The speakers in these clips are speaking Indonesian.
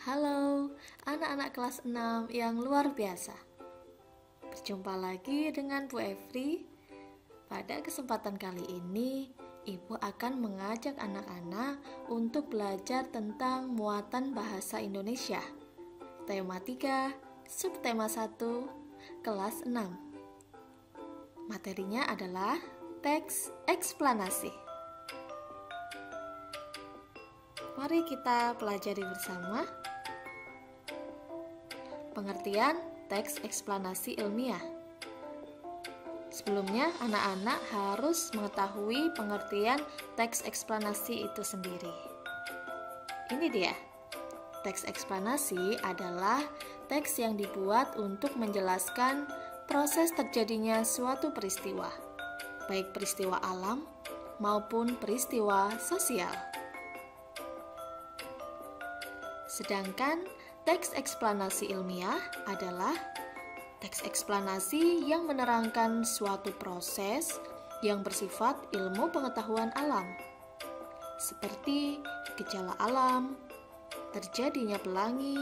Halo, anak-anak kelas 6 yang luar biasa. Berjumpa lagi dengan Bu Evri. Pada kesempatan kali ini, Ibu akan mengajak anak-anak untuk belajar tentang muatan bahasa Indonesia. Tema 3, subtema 1, kelas 6. Materinya adalah teks eksplanasi. Mari kita pelajari bersama. Pengertian teks eksplanasi ilmiah. Sebelumnya, anak-anak harus mengetahui pengertian teks eksplanasi itu sendiri. Ini dia. Teks eksplanasi adalah teks yang dibuat untuk menjelaskan proses terjadinya suatu peristiwa, baik peristiwa alam maupun peristiwa sosial. Sedangkan teks eksplanasi ilmiah adalah teks eksplanasi yang menerangkan suatu proses yang bersifat ilmu pengetahuan alam, seperti gejala alam, terjadinya pelangi,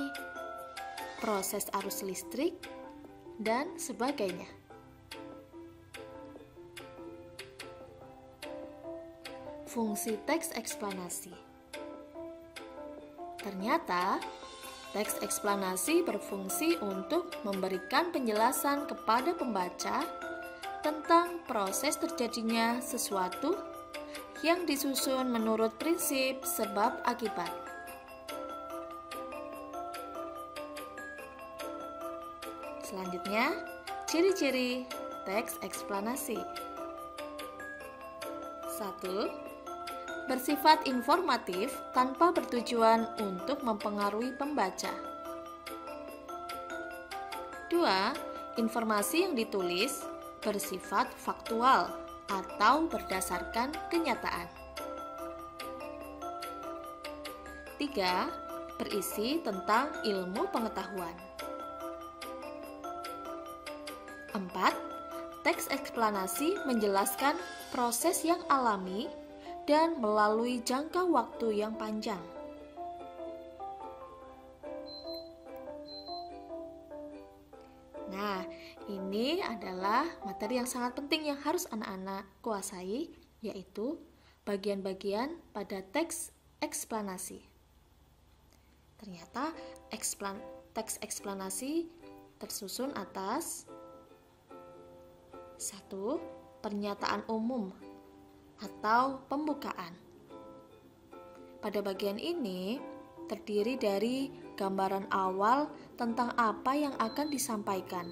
proses arus listrik, dan sebagainya. Fungsi teks eksplanasi. Ternyata, teks eksplanasi berfungsi untuk memberikan penjelasan kepada pembaca tentang proses terjadinya sesuatu yang disusun menurut prinsip sebab akibat. Selanjutnya, ciri-ciri teks eksplanasi. 1. Bersifat informatif tanpa bertujuan untuk mempengaruhi pembaca. 2. Informasi yang ditulis bersifat faktual atau berdasarkan kenyataan. 3. Berisi tentang ilmu pengetahuan. 4. Teks eksplanasi menjelaskan proses yang alami dan melalui jangka waktu yang panjang. Nah, ini adalah materi yang sangat penting yang harus anak-anak kuasai, yaitu bagian-bagian pada teks eksplanasi. Ternyata teks eksplanasi tersusun atas 1. Pernyataan umum atau pembukaan. Pada bagian ini terdiri dari gambaran awal tentang apa yang akan disampaikan.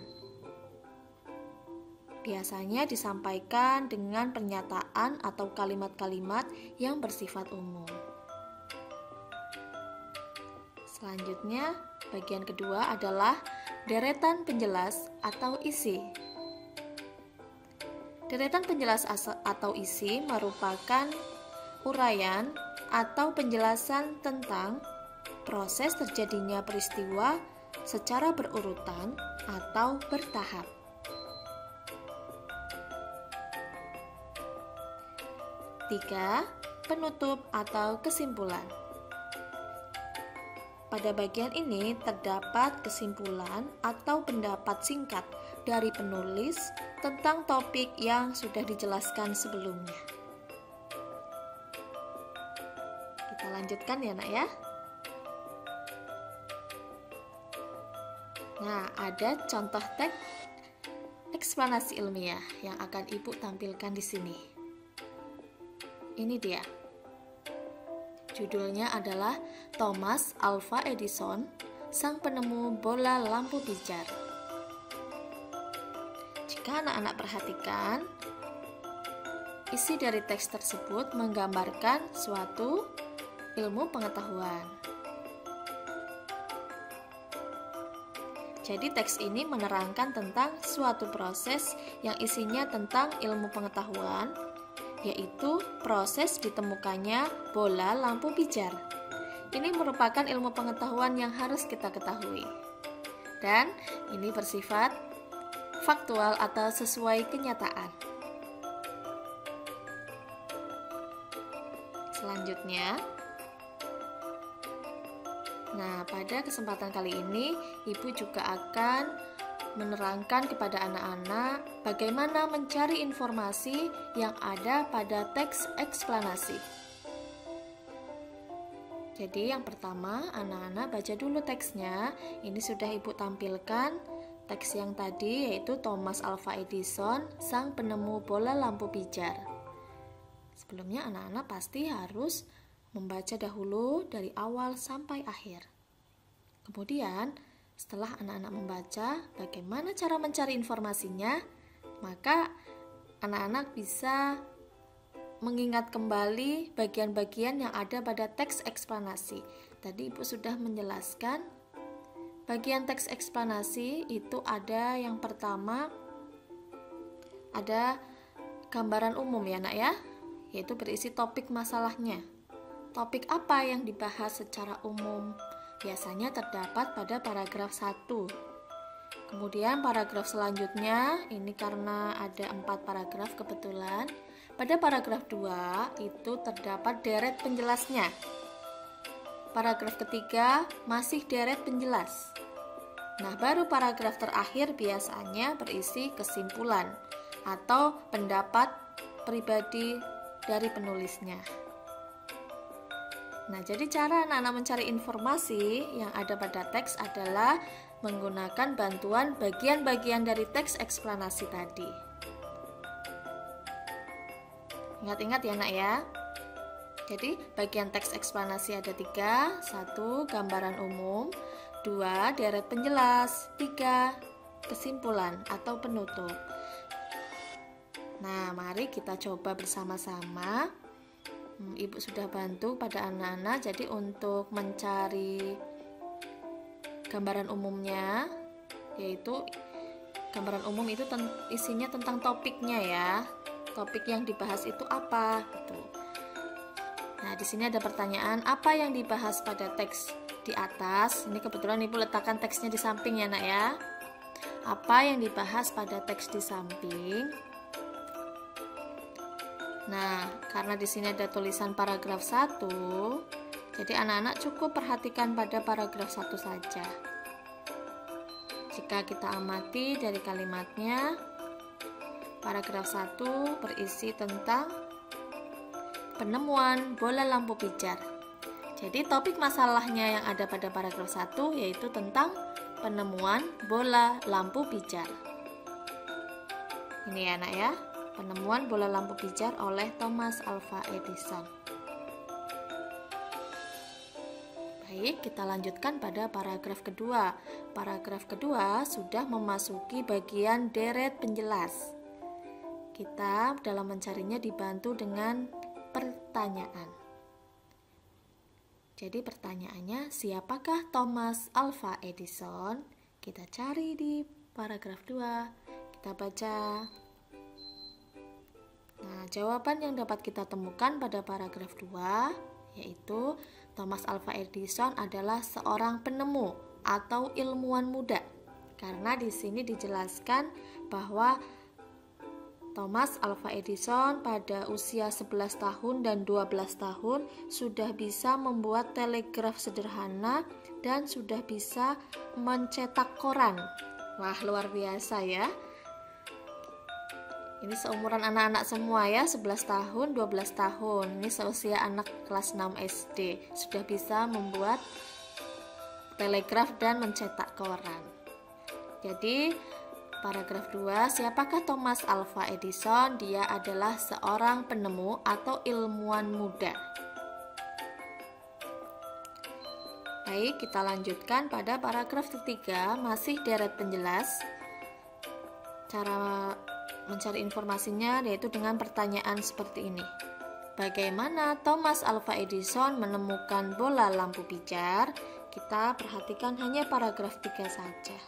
Biasanya disampaikan dengan pernyataan atau kalimat-kalimat yang bersifat umum. Selanjutnya, bagian kedua adalah deretan penjelas atau isi. Deretan penjelas atau isi merupakan uraian atau penjelasan tentang proses terjadinya peristiwa secara berurutan atau bertahap. 3. Penutup atau kesimpulan. Pada bagian ini terdapat kesimpulan atau pendapat singkat dari penulis tentang topik yang sudah dijelaskan sebelumnya. Kita lanjutkan ya, Nak ya. Nah, ada contoh teks eksplanasi ilmiah yang akan Ibu tampilkan di sini. Ini dia. Judulnya adalah Thomas Alva Edison, sang penemu bola lampu pijar. Jika anak-anak perhatikan, isi dari teks tersebut menggambarkan suatu ilmu pengetahuan. Jadi teks ini menerangkan tentang suatu proses yang isinya tentang ilmu pengetahuan, yaitu proses ditemukannya bola lampu pijar. Ini merupakan ilmu pengetahuan yang harus kita ketahui. Dan ini bersifat faktual atau sesuai kenyataan. Selanjutnya, Nah, pada kesempatan kali ini, Ibu juga akan menerangkan kepada anak-anak bagaimana mencari informasi yang ada pada teks eksplanasi. Jadi yang pertama, anak-anak baca dulu teksnya. Ini sudah Ibu tampilkan teks yang tadi, yaitu Thomas Alva Edison, sang penemu bola lampu pijar. Sebelumnya anak-anak pasti harus membaca dahulu dari awal sampai akhir. Kemudian setelah anak-anak membaca bagaimana cara mencari informasinya, maka anak-anak bisa mengingat kembali bagian-bagian yang ada pada teks eksplanasi. Tadi Ibu sudah menjelaskan bagian teks eksplanasi itu ada yang pertama, ada gambaran umum ya nak ya, yaitu berisi topik masalahnya. Topik apa yang dibahas secara umum? Biasanya terdapat pada paragraf 1. Kemudian paragraf selanjutnya, ini karena ada 4 paragraf kebetulan, pada paragraf 2 itu terdapat deret penjelasnya. Paragraf ketiga masih deret penjelas. Nah, baru paragraf terakhir biasanya berisi kesimpulan atau pendapat pribadi dari penulisnya. Nah, jadi cara anak-anak mencari informasi yang ada pada teks adalah menggunakan bantuan bagian-bagian dari teks eksplanasi tadi. Ingat-ingat ya nak ya. Jadi bagian teks eksplanasi ada 3. 1. Gambaran umum. 2. Deret penjelas. 3. Kesimpulan atau penutup. Nah, mari kita coba bersama-sama. Ibu sudah bantu pada anak-anak. Jadi untuk mencari gambaran umumnya, yaitu gambaran umum itu isinya tentang topiknya ya. Topik yang dibahas itu apa gitu. Nah, di sini ada pertanyaan, apa yang dibahas pada teks di atas? Ini kebetulan Ibu letakkan teksnya di samping ya nak ya. Apa yang dibahas pada teks di samping? Nah, karena di sini ada tulisan paragraf 1, jadi anak-anak cukup perhatikan pada paragraf 1 saja. Jika kita amati dari kalimatnya, paragraf 1 berisi tentang penemuan bola lampu pijar. Jadi topik masalahnya yang ada pada paragraf 1 yaitu tentang penemuan bola lampu pijar. Ini ya anak ya, penemuan bola lampu pijar oleh Thomas Alva Edison. Baik, kita lanjutkan pada paragraf kedua. Paragraf kedua sudah memasuki bagian deret penjelas. Kita dalam mencarinya dibantu dengan pertanyaan. Jadi pertanyaannya, siapakah Thomas Alva Edison? Kita cari di paragraf 2. Kita baca. Nah, jawaban yang dapat kita temukan pada paragraf 2 yaitu Thomas Alva Edison adalah seorang penemu atau ilmuwan muda. Karena di sini dijelaskan bahwa Thomas Alva Edison pada usia 11 tahun dan 12 tahun sudah bisa membuat telegraf sederhana dan sudah bisa mencetak koran. Wah, luar biasa ya. Ini seumuran anak-anak semua ya, 11 tahun, 12 tahun. Ini seusia anak kelas 6 SD. Sudah bisa membuat telegraf dan mencetak koran. Jadi paragraf 2, siapakah Thomas Alva Edison? Dia adalah seorang penemu atau ilmuwan muda. Baik, kita lanjutkan pada paragraf ketiga, masih deret penjelas. Cara mencari informasinya yaitu dengan pertanyaan seperti ini. Bagaimana Thomas Alva Edison menemukan bola lampu pijar? Kita perhatikan hanya paragraf 3 saja.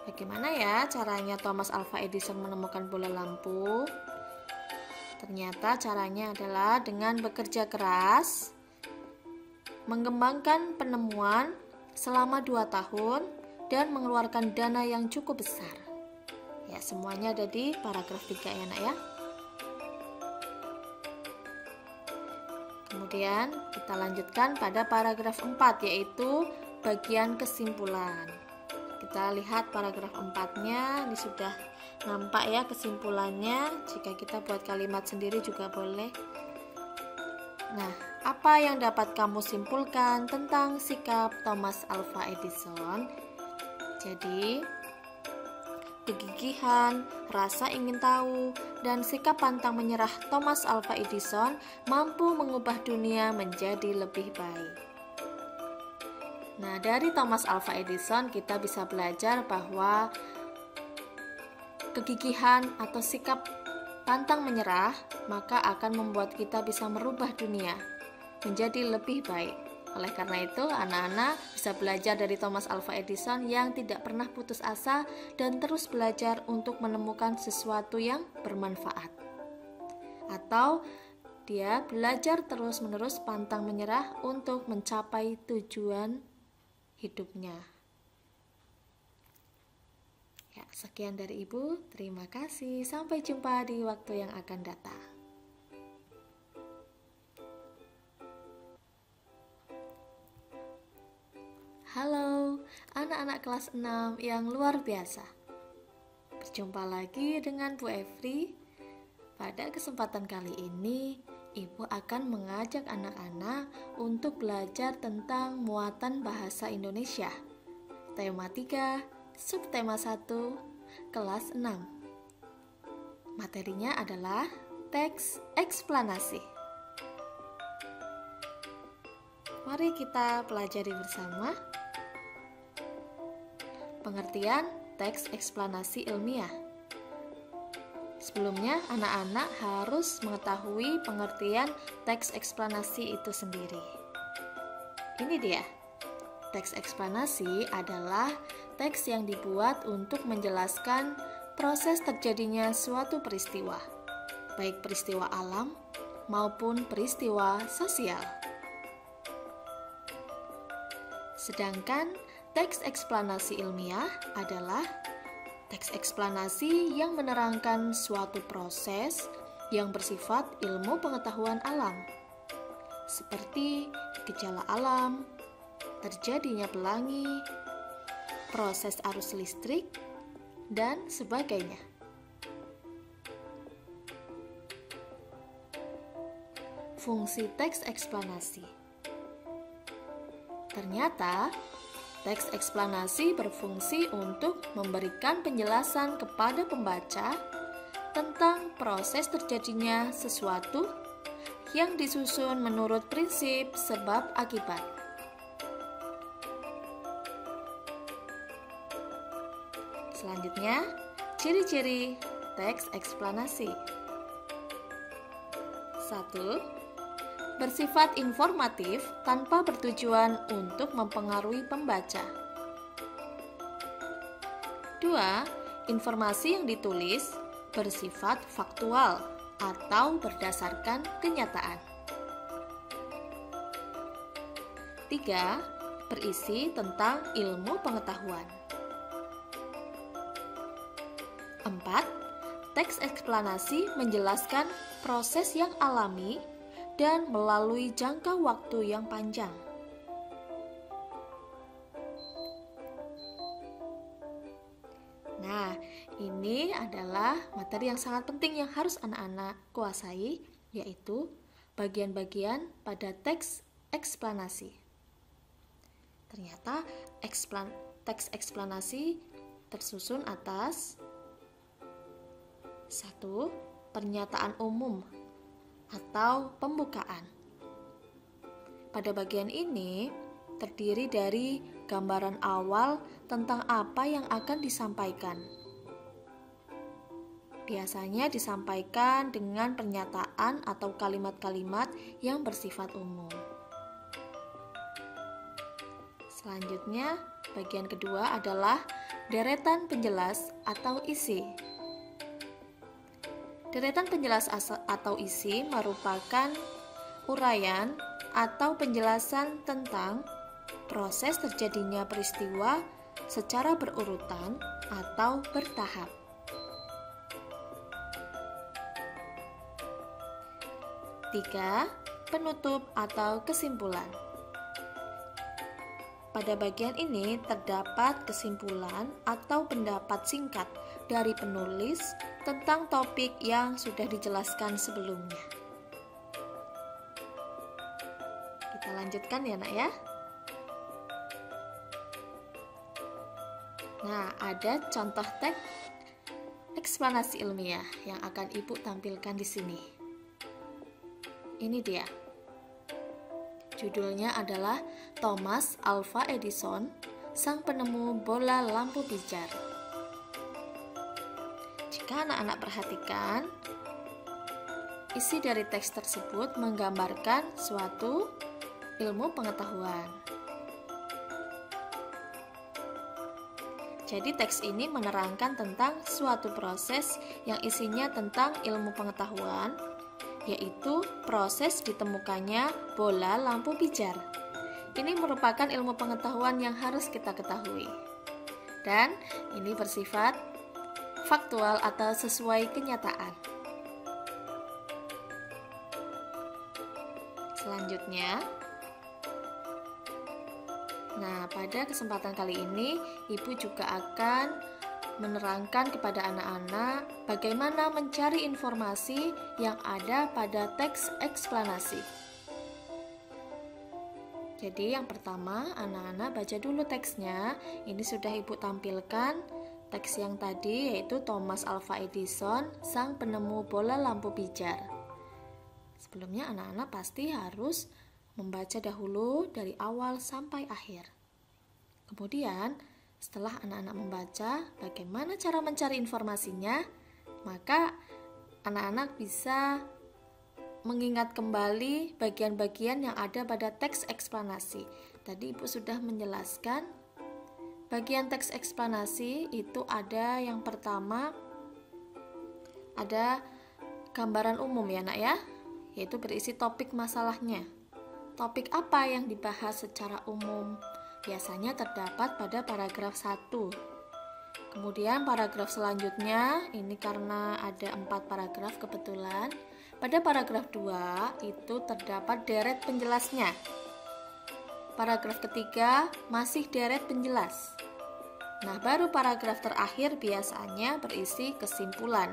Bagaimana ya caranya Thomas Alva Edison menemukan bola lampu? Ternyata caranya adalah dengan bekerja keras, mengembangkan penemuan selama 2 tahun, dan mengeluarkan dana yang cukup besar. Ya, semuanya ada di paragraf 3 ya nak ya. Kemudian kita lanjutkan pada paragraf 4, yaitu bagian kesimpulan. Kita lihat paragraf 4-nya, ini sudah nampak ya kesimpulannya. Jika kita buat kalimat sendiri juga boleh. Nah, apa yang dapat kamu simpulkan tentang sikap Thomas Alva Edison? Jadi, kegigihan, rasa ingin tahu, dan sikap pantang menyerah Thomas Alva Edison mampu mengubah dunia menjadi lebih baik. Nah, dari Thomas Alva Edison kita bisa belajar bahwa kegigihan atau sikap pantang menyerah maka akan membuat kita bisa merubah dunia menjadi lebih baik. Oleh karena itu, anak-anak bisa belajar dari Thomas Alva Edison yang tidak pernah putus asa dan terus belajar untuk menemukan sesuatu yang bermanfaat. Atau dia belajar terus-menerus pantang menyerah untuk mencapai tujuan hidupnya. Ya, sekian dari Ibu. Terima kasih. Sampai jumpa di waktu yang akan datang. Halo, anak-anak kelas 6 yang luar biasa. Berjumpa lagi dengan Bu Evri. Pada kesempatan kali ini, Ibu akan mengajak anak-anak untuk belajar tentang muatan bahasa Indonesia. Tema 3, subtema 1, kelas 6. Materinya adalah teks eksplanasi. Mari kita pelajari bersama. Pengertian teks eksplanasi ilmiah. Sebelumnya, anak-anak harus mengetahui pengertian teks eksplanasi itu sendiri. Ini dia. Teks eksplanasi adalah teks yang dibuat untuk menjelaskan proses terjadinya suatu peristiwa, baik peristiwa alam maupun peristiwa sosial. Sedangkan teks eksplanasi ilmiah adalah teks eksplanasi yang menerangkan suatu proses yang bersifat ilmu pengetahuan alam, seperti gejala alam, terjadinya pelangi, proses arus listrik, dan sebagainya. Fungsi teks eksplanasi. Ternyata, teks eksplanasi berfungsi untuk memberikan penjelasan kepada pembaca tentang proses terjadinya sesuatu yang disusun menurut prinsip sebab akibat. Selanjutnya, ciri-ciri teks eksplanasi. 1. Bersifat informatif tanpa bertujuan untuk mempengaruhi pembaca. 2. Informasi yang ditulis bersifat faktual atau berdasarkan kenyataan. 3. Berisi tentang ilmu pengetahuan. 4. Teks eksplanasi menjelaskan proses yang alami dan melalui jangka waktu yang panjang. Nah, ini adalah materi yang sangat penting yang harus anak-anak kuasai, yaitu bagian-bagian pada teks eksplanasi. Ternyata teks eksplanasi tersusun atas 1. Pernyataan umum atau pembukaan. Pada bagian ini terdiri dari gambaran awal tentang apa yang akan disampaikan. Biasanya disampaikan dengan pernyataan atau kalimat-kalimat yang bersifat umum. Selanjutnya, bagian kedua adalah deretan penjelas atau isi. Deretan penjelas atau isi merupakan uraian atau penjelasan tentang proses terjadinya peristiwa secara berurutan atau bertahap. 3. penutup atau kesimpulan. Pada bagian ini terdapat kesimpulan atau pendapat singkat dari penulis tentang topik yang sudah dijelaskan sebelumnya. Kita lanjutkan ya nak ya. Nah, ada contoh teks eksplanasi ilmiah yang akan Ibu tampilkan di sini. Ini dia. Judulnya adalah Thomas Alva Edison, sang penemu bola lampu pijar. Jika anak-anak perhatikan, isi dari teks tersebut menggambarkan suatu ilmu pengetahuan. Jadi teks ini menerangkan tentang suatu proses yang isinya tentang ilmu pengetahuan, yaitu proses ditemukannya bola lampu pijar. Ini merupakan ilmu pengetahuan yang harus kita ketahui. Dan ini bersifat faktual atau sesuai kenyataan. Selanjutnya, pada kesempatan kali ini, Ibu juga akan menerangkan kepada anak-anak bagaimana mencari informasi yang ada pada teks eksplanasi. Jadi yang pertama, anak-anak baca dulu teksnya. Ini sudah Ibu tampilkan teks yang tadi, yaitu Thomas Alva Edison, sang penemu bola lampu pijar. Sebelumnya anak-anak pasti harus membaca dahulu dari awal sampai akhir. Kemudian, setelah anak-anak membaca bagaimana cara mencari informasinya, maka anak-anak bisa mengingat kembali bagian-bagian yang ada pada teks eksplanasi. Tadi Ibu sudah menjelaskan bagian teks eksplanasi itu ada yang pertama, ada gambaran umum ya nak ya, yaitu berisi topik masalahnya. Topik apa yang dibahas secara umum? Biasanya terdapat pada paragraf 1. Kemudian paragraf selanjutnya, ini karena ada 4 paragraf kebetulan, pada paragraf 2 itu terdapat deret penjelasnya. Paragraf ketiga masih deret penjelas. Nah, baru paragraf terakhir biasanya berisi kesimpulan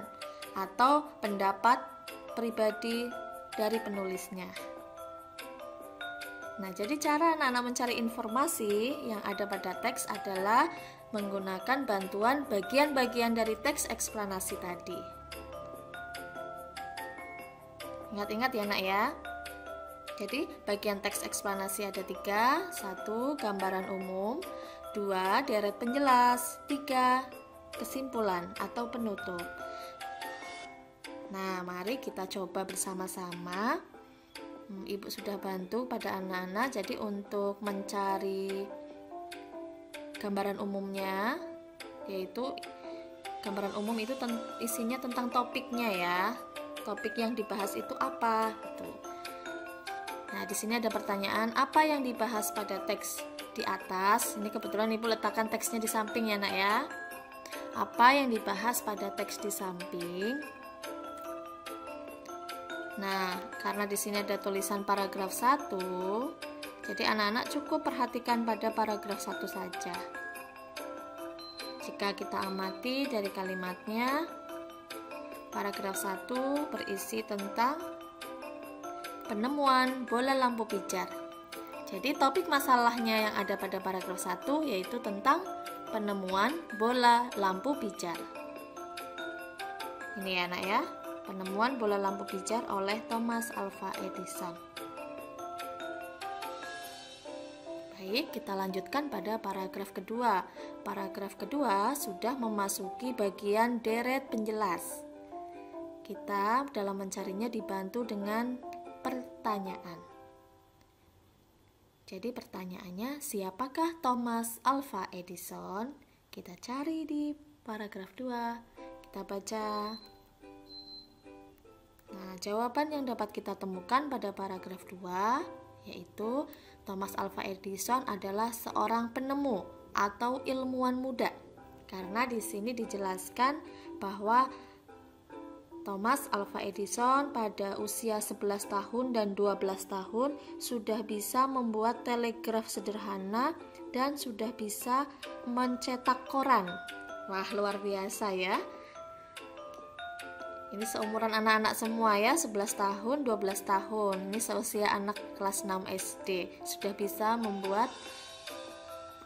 atau pendapat pribadi dari penulisnya. Nah, jadi cara anak-anak mencari informasi yang ada pada teks adalah menggunakan bantuan bagian-bagian dari teks eksplanasi tadi. Ingat-ingat ya nak ya. Jadi bagian teks eksplanasi ada 3. 1. Gambaran umum. 2. Deret penjelas. 3. Kesimpulan atau penutup. Nah, mari kita coba bersama-sama. Ibu sudah bantu pada anak-anak. Jadi untuk mencari gambaran umumnya, yaitu gambaran umum itu isinya tentang topiknya ya. Topik yang dibahas itu apa gitu. Nah, di sini ada pertanyaan, apa yang dibahas pada teks di atas? Ini kebetulan Ibu letakkan teksnya di samping ya nak ya. Apa yang dibahas pada teks di samping? Nah, karena di sini ada tulisan paragraf 1, jadi anak-anak cukup perhatikan pada paragraf 1 saja. Jika kita amati dari kalimatnya, paragraf 1 berisi tentang penemuan bola lampu pijar. Jadi topik masalahnya yang ada pada paragraf 1 yaitu tentang penemuan bola lampu pijar. Ini ya anak ya, penemuan bola lampu pijar oleh Thomas Alva Edison. Baik, kita lanjutkan pada paragraf kedua. Paragraf kedua sudah memasuki bagian deret penjelas. Kita dalam mencarinya dibantu dengan pertanyaan. Jadi pertanyaannya, siapakah Thomas Alva Edison? Kita cari di paragraf 2. Kita baca. Nah, jawaban yang dapat kita temukan pada paragraf 2 yaitu Thomas Alva Edison adalah seorang penemu atau ilmuwan muda. Karena di sini dijelaskan bahwa Thomas Alva Edison pada usia 11 tahun dan 12 tahun sudah bisa membuat telegraf sederhana dan sudah bisa mencetak koran. Wah, luar biasa ya. Ini seumuran anak-anak semua ya, 11 tahun, 12 tahun. Ini seusia anak kelas 6 SD sudah bisa membuat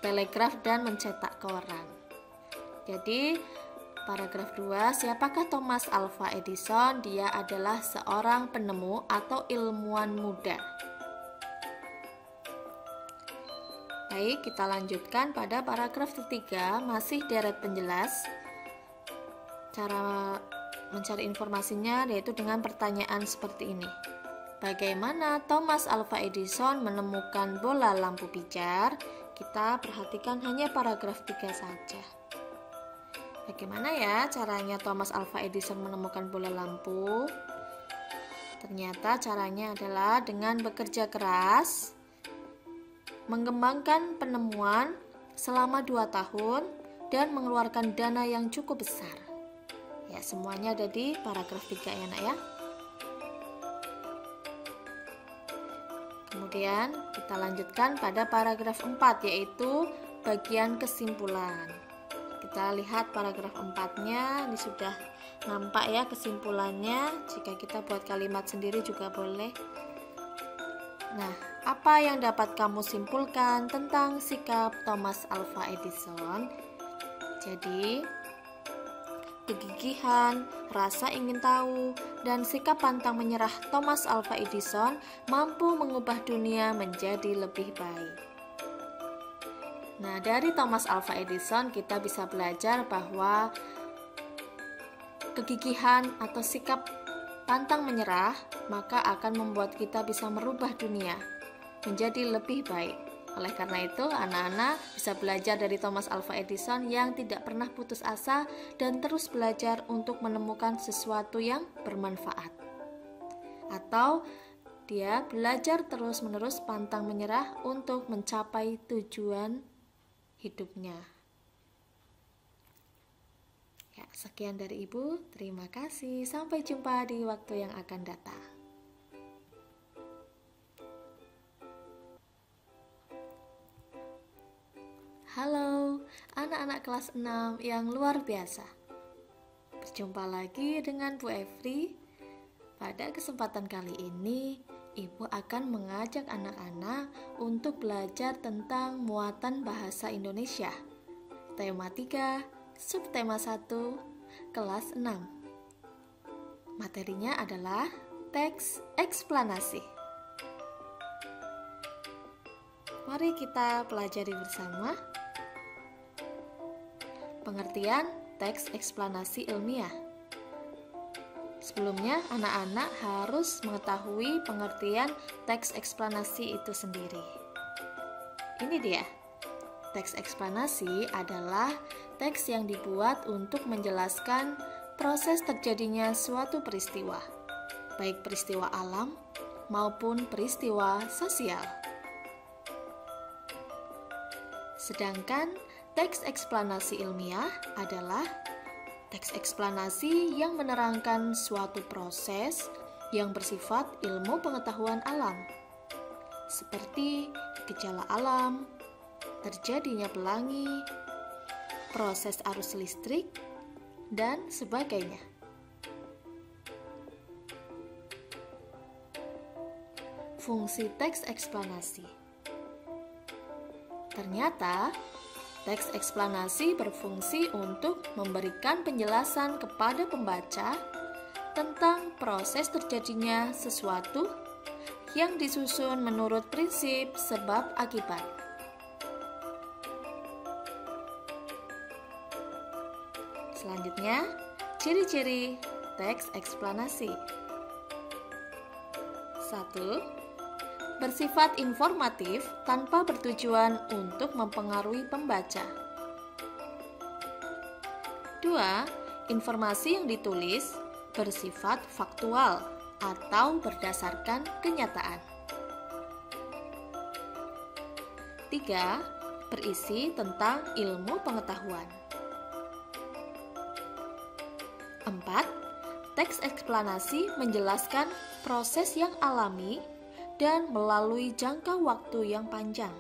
telegraf dan mencetak koran. Jadi paragraf 2, siapakah Thomas Alva Edison? Dia adalah seorang penemu atau ilmuwan muda. Baik, kita lanjutkan pada paragraf ketiga, masih deret penjelas. Cara mencari informasinya yaitu dengan pertanyaan seperti ini. Bagaimana Thomas Alva Edison menemukan bola lampu pijar? Kita perhatikan hanya paragraf 3 saja. Bagaimana ya caranya Thomas Alva Edison menemukan bola lampu? Ternyata caranya adalah dengan bekerja keras, mengembangkan penemuan selama 2 tahun, dan mengeluarkan dana yang cukup besar. Ya, semuanya ada di paragraf 3 ya nak ya. Kemudian kita lanjutkan pada paragraf 4, yaitu bagian kesimpulan. Kita lihat paragraf 4-nya, ini sudah nampak ya kesimpulannya. Jika kita buat kalimat sendiri juga boleh. Nah, apa yang dapat kamu simpulkan tentang sikap Thomas Alva Edison? Jadi, kegigihan, rasa ingin tahu, dan sikap pantang menyerah Thomas Alva Edison mampu mengubah dunia menjadi lebih baik. Nah, dari Thomas Alva Edison kita bisa belajar bahwa kegigihan atau sikap pantang menyerah maka akan membuat kita bisa merubah dunia menjadi lebih baik. Oleh karena itu, anak-anak bisa belajar dari Thomas Alva Edison yang tidak pernah putus asa dan terus belajar untuk menemukan sesuatu yang bermanfaat. Atau dia belajar terus-menerus pantang menyerah untuk mencapai tujuan hidupnya. Ya, sekian dari Ibu. Terima kasih. Sampai jumpa di waktu yang akan datang. Halo, anak-anak kelas 6 yang luar biasa. Berjumpa lagi dengan Bu Evri. Pada kesempatan kali ini, Ibu akan mengajak anak-anak untuk belajar tentang muatan bahasa Indonesia. Tema 3, subtema 1, kelas 6. Materinya adalah teks eksplanasi. Mari kita pelajari bersama. Pengertian teks eksplanasi ilmiah. Sebelumnya, anak-anak harus mengetahui pengertian teks eksplanasi itu sendiri. Ini dia. Teks eksplanasi adalah teks yang dibuat untuk menjelaskan proses terjadinya suatu peristiwa, baik peristiwa alam maupun peristiwa sosial. Sedangkan teks eksplanasi ilmiah adalah teks eksplanasi yang menerangkan suatu proses yang bersifat ilmu pengetahuan alam, seperti gejala alam, terjadinya pelangi, proses arus listrik, dan sebagainya. Fungsi teks eksplanasi. Ternyata, teks eksplanasi berfungsi untuk memberikan penjelasan kepada pembaca tentang proses terjadinya sesuatu yang disusun menurut prinsip sebab akibat. Selanjutnya, ciri-ciri teks eksplanasi. 1. Bersifat informatif tanpa bertujuan untuk mempengaruhi pembaca. 2. Informasi yang ditulis bersifat faktual atau berdasarkan kenyataan. 3. Berisi tentang ilmu pengetahuan. 4. Teks eksplanasi menjelaskan proses yang alami dan melalui jangka waktu yang panjang.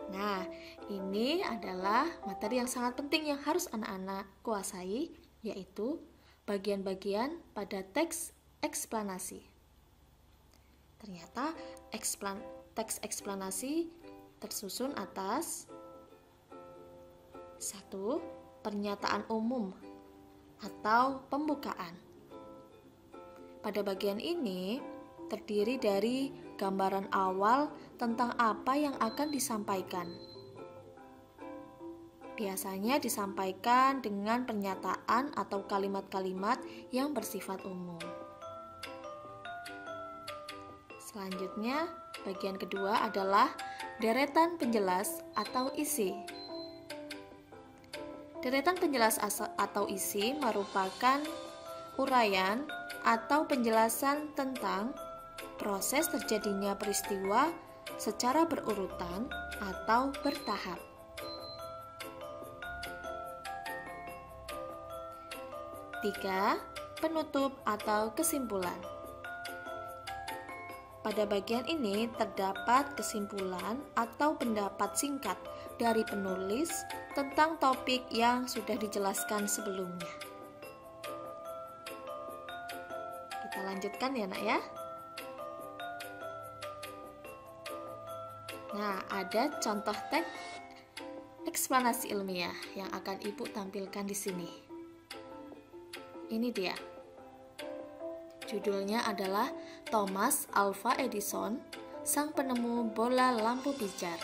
Nah, ini adalah materi yang sangat penting yang harus anak-anak kuasai, yaitu bagian-bagian pada teks eksplanasi. Ternyata teks eksplanasi tersusun atas 1. Pernyataan umum atau pembukaan. Pada bagian ini terdiri dari gambaran awal tentang apa yang akan disampaikan. Biasanya disampaikan dengan pernyataan atau kalimat-kalimat yang bersifat umum. Selanjutnya, bagian kedua adalah deretan penjelas atau isi. Deretan penjelas atau isi merupakan uraian atau penjelasan tentang proses terjadinya peristiwa secara berurutan atau bertahap. 3. Penutup atau kesimpulan. Pada bagian ini terdapat kesimpulan atau pendapat singkat dari penulis tentang topik yang sudah dijelaskan sebelumnya. Kita lanjutkan ya nak ya. Nah, ada contoh teks eksplanasi ilmiah yang akan Ibu tampilkan di sini. Ini dia. Judulnya adalah Thomas Alva Edison, sang penemu bola lampu pijar.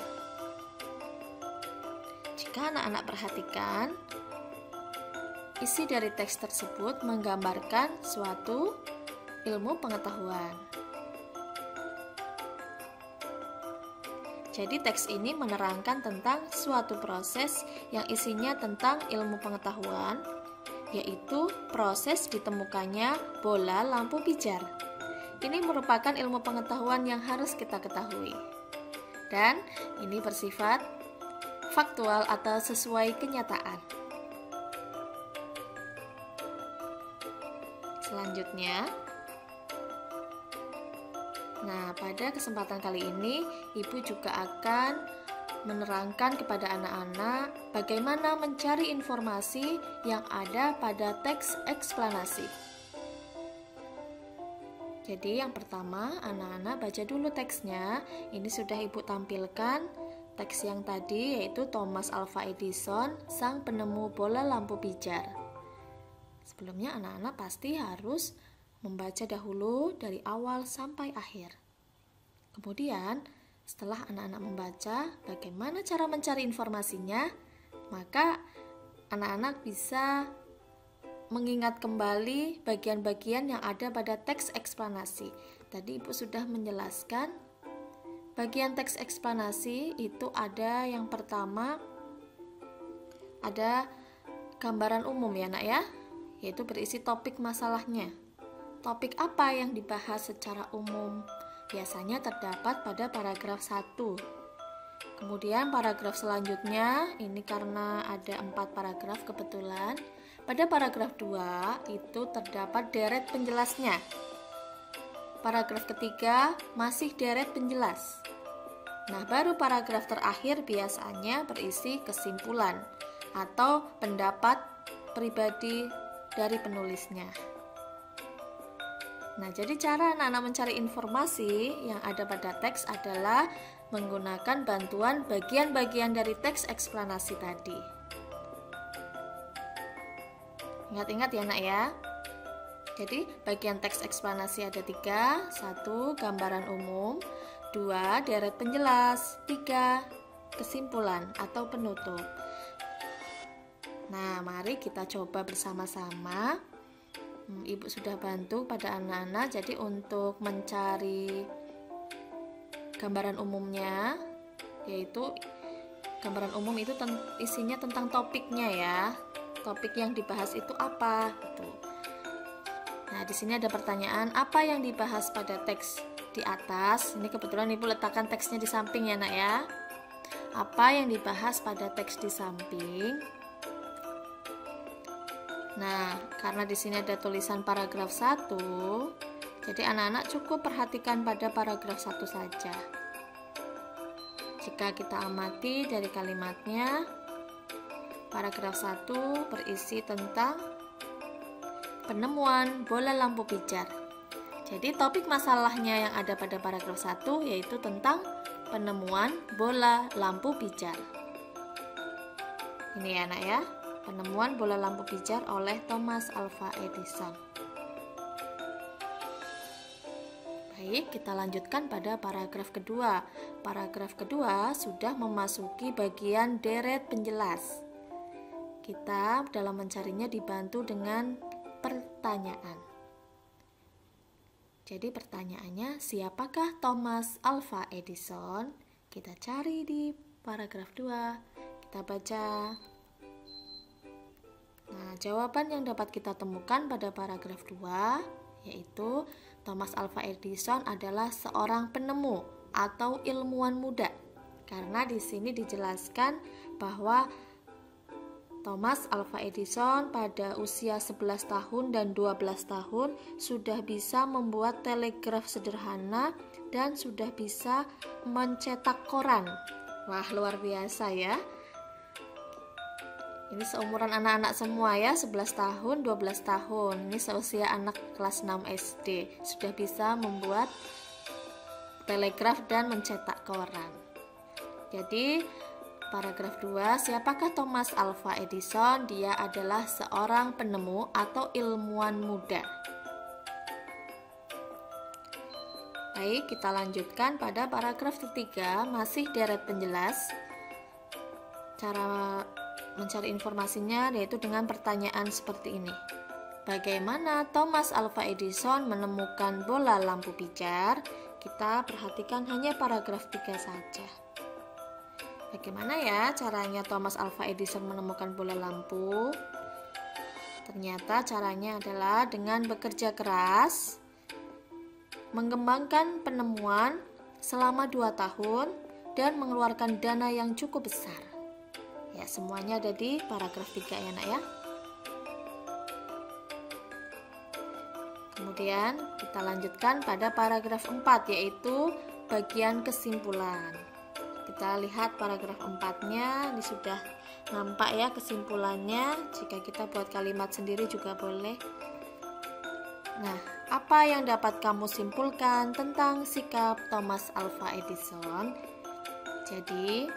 Jika anak-anak perhatikan, isi dari teks tersebut menggambarkan suatu ilmu pengetahuan. Jadi teks ini menerangkan tentang suatu proses yang isinya tentang ilmu pengetahuan, yaitu proses ditemukannya bola lampu pijar. Ini merupakan ilmu pengetahuan yang harus kita ketahui. Dan ini bersifat faktual atau sesuai kenyataan. Selanjutnya, pada kesempatan kali ini Ibu juga akan menerangkan kepada anak-anak bagaimana mencari informasi yang ada pada teks eksplanasi. Jadi yang pertama, anak-anak baca dulu teksnya. Ini sudah Ibu tampilkan teks yang tadi, yaitu Thomas Alva Edison, sang penemu bola lampu pijar. Sebelumnya anak-anak pasti harus membaca dahulu dari awal sampai akhir. Kemudian setelah anak-anak membaca bagaimana cara mencari informasinya, maka anak-anak bisa mengingat kembali bagian-bagian yang ada pada teks eksplanasi. Tadi Ibu sudah menjelaskan bagian teks eksplanasi itu ada yang pertama, ada gambaran umum ya nak ya, yaitu berisi topik masalahnya. Topik apa yang dibahas secara umum? Biasanya terdapat pada paragraf 1. Kemudian paragraf selanjutnya, ini karena ada 4 paragraf kebetulan, pada paragraf 2 itu terdapat deret penjelasnya. Paragraf ketiga masih deret penjelas. Nah, baru paragraf terakhir biasanya berisi kesimpulan atau pendapat pribadi dari penulisnya. Nah, jadi cara anak-anak mencari informasi yang ada pada teks adalah menggunakan bantuan bagian-bagian dari teks eksplanasi tadi. Ingat-ingat ya nak ya. Jadi bagian teks eksplanasi ada 3. 1. Gambaran umum. 2. Deret penjelas. 3. Kesimpulan atau penutup. Nah, mari kita coba bersama-sama. Ibu sudah bantu pada anak-anak. Jadi untuk mencari gambaran umumnya, yaitu gambaran umum itu isinya tentang topiknya ya. Topik yang dibahas itu apa gitu. Nah, di sini ada pertanyaan, apa yang dibahas pada teks di atas? Ini kebetulan Ibu letakkan teksnya di samping ya nak ya. apa yang dibahas pada teks di samping. Nah, karena di sini ada tulisan paragraf 1, jadi anak-anak cukup perhatikan pada paragraf 1 saja. Jika kita amati dari kalimatnya, paragraf 1 berisi tentang penemuan bola lampu pijar. Jadi topik masalahnya yang ada pada paragraf 1 yaitu tentang penemuan bola lampu pijar. Ini ya anak ya, penemuan bola lampu pijar oleh Thomas Alva Edison. Baik, kita lanjutkan pada paragraf kedua. Paragraf kedua sudah memasuki bagian deret penjelas. Kita dalam mencarinya dibantu dengan pertanyaan. Jadi pertanyaannya, siapakah Thomas Alva Edison? Kita cari di paragraf 2. Kita baca. Nah, jawaban yang dapat kita temukan pada paragraf 2 yaitu Thomas Alva Edison adalah seorang penemu atau ilmuwan muda. Karena di sini dijelaskan bahwa Thomas Alva Edison pada usia 11 tahun dan 12 tahun sudah bisa membuat telegraf sederhana dan sudah bisa mencetak koran. Wah, luar biasa ya. Ini seumuran anak-anak semua ya, 11 tahun, 12 tahun. Ini seusia anak kelas 6 SD. Sudah bisa membuat telegraf dan mencetak koran. Jadi paragraf 2, siapakah Thomas Alva Edison? Dia adalah seorang penemu atau ilmuwan muda. Baik, kita lanjutkan pada paragraf ketiga, masih deret penjelas. Cara mencari informasinya yaitu dengan pertanyaan seperti ini. Bagaimana Thomas Alva Edison menemukan bola lampu pijar? Kita perhatikan hanya paragraf 3 saja. Bagaimana ya caranya Thomas Alva Edison menemukan bola lampu? Ternyata caranya adalah dengan bekerja keras, mengembangkan penemuan selama 2 tahun, dan mengeluarkan dana yang cukup besar. Ya, semuanya ada di paragraf 3 ya nak ya. Kemudian kita lanjutkan pada paragraf 4 yaitu bagian kesimpulan. Kita lihat paragraf 4-nya, ini sudah nampak ya kesimpulannya. Jika kita buat kalimat sendiri juga boleh. Nah, apa yang dapat kamu simpulkan tentang sikap Thomas Alva Edison? Jadi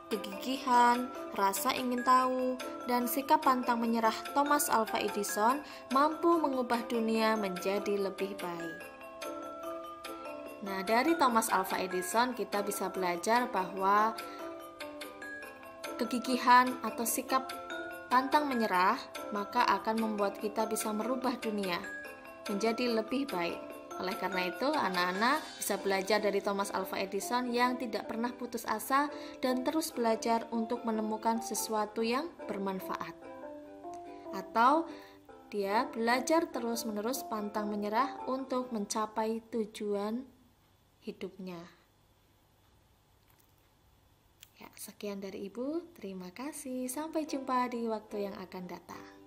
kegigihan, rasa ingin tahu, dan sikap pantang menyerah Thomas Alva Edison mampu mengubah dunia menjadi lebih baik. Nah, dari Thomas Alva Edison kita bisa belajar bahwa kegigihan atau sikap pantang menyerah maka akan membuat kita bisa merubah dunia menjadi lebih baik. Oleh karena itu, anak-anak bisa belajar dari Thomas Alva Edison yang tidak pernah putus asa dan terus belajar untuk menemukan sesuatu yang bermanfaat. Atau dia belajar terus-menerus pantang menyerah untuk mencapai tujuan hidupnya. Ya, sekian dari Ibu. Terima kasih. Sampai jumpa di waktu yang akan datang.